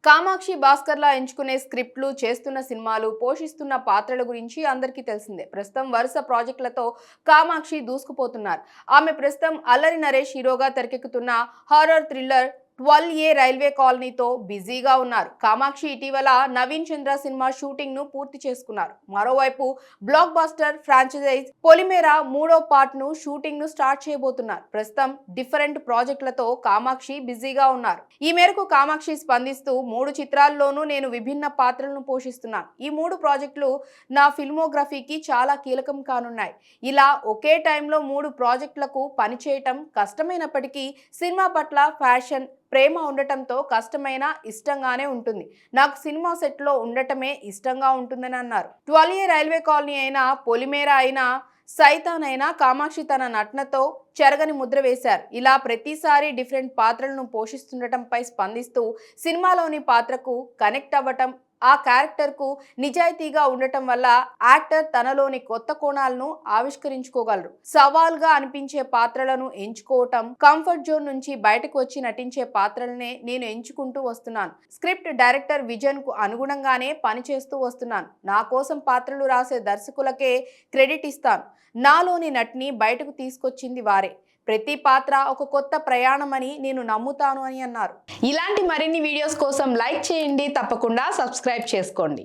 కామాక్షి భాస్కర్లా ఎంచుకునే స్క్రిప్ట్లు, చేస్తున్న సినిమాలు, పోషిస్తున్న పాత్రల గురించి అందరికీ తెలిసిందే. ప్రస్తుతం వరుస ప్రాజెక్టులతో కామాక్షి దూసుకుపోతున్నారు. ఆమె ప్రస్తుతం అల్లరి నరేష్ హీరోగా తెరకెక్కుతున్న హారర్ థ్రిల్లర్ 12A రైల్వే కాలనీతో బిజీగా ఉన్నారు. కామాక్షి ఇటీవల నవీన్ చంద్ర సినిమా షూటింగ్ ను పూర్తి చేసుకున్నారు. మరోవైపు బ్లాక్ బాస్టర్ ఫ్రాంచైజ్ పొలిమేరా మూడో పార్ట్ ను షూటింగ్ ను స్టార్ట్ చేయబోతున్నారు. ప్రస్తుతం డిఫరెంట్ ప్రాజెక్టులతో కామాక్షి బిజీగా ఉన్నారు. ఈ మేరకు కామాక్షి స్పందిస్తూ 3 చిత్రాల్లోనూ నేను విభిన్న పాత్రలను పోషిస్తున్నాను. ఈ 3 ప్రాజెక్టులు నా ఫిల్మోగ్రఫీకి చాలా కీలకం కానున్నాయి. ఇలా ఒకే టైంలో 3 ప్రాజెక్టులకు పనిచేయటం కష్టమైనప్పటికీ సినిమా పట్ల ఫ్యాషన్ ప్రేమ ఉండటంతో కష్టమైన ఇష్టంగానే ఉంటుంది. నాకు సినిమా సెట్లో ఉండటమే ఇష్టంగా ఉంటుందని అన్నారు. 12A రైల్వే కాలనీ అయినా, పొలిమేర అయినా, సైతాన్ అయినా కామాక్షి తన నటనతో చెరగని ముద్ర వేశారు. ఇలా ప్రతిసారి డిఫరెంట్ పాత్రలను పోషిస్తుండటంపై స్పందిస్తూ సినిమాలోని పాత్రకు కనెక్ట్ అవ్వటం, ఆ క్యారెక్టర్ కు నిజాయితీగా ఉండటం వల్ల యాక్టర్ తనలోని కొత్త కోణాలను ఆవిష్కరించుకోగలరు. సవాల్గా అనిపించే పాత్రలను ఎంచుకోవటం, కంఫర్ట్ జోన్ నుంచి బయటకు వచ్చి నటించే పాత్రలనే నేను ఎంచుకుంటూ వస్తున్నాను. స్క్రిప్ట్ డైరెక్టర్ విజన్ కు అనుగుణంగానే పనిచేస్తూ వస్తున్నాను. నా కోసం పాత్రలు రాసే దర్శకులకే క్రెడిట్ ఇస్తాను. నాలోని నటిని బయటకు తీసుకొచ్చింది వారే. ప్రతి పాత్ర ఒక కొత్త ప్రయాణమని నేను నమ్ముతాను అని అన్నారు. ఇలాంటి మరిన్ని వీడియోస్ కోసం లైక్ చేయండి, తప్పకుండా సబ్స్క్రైబ్ చేసుకోండి.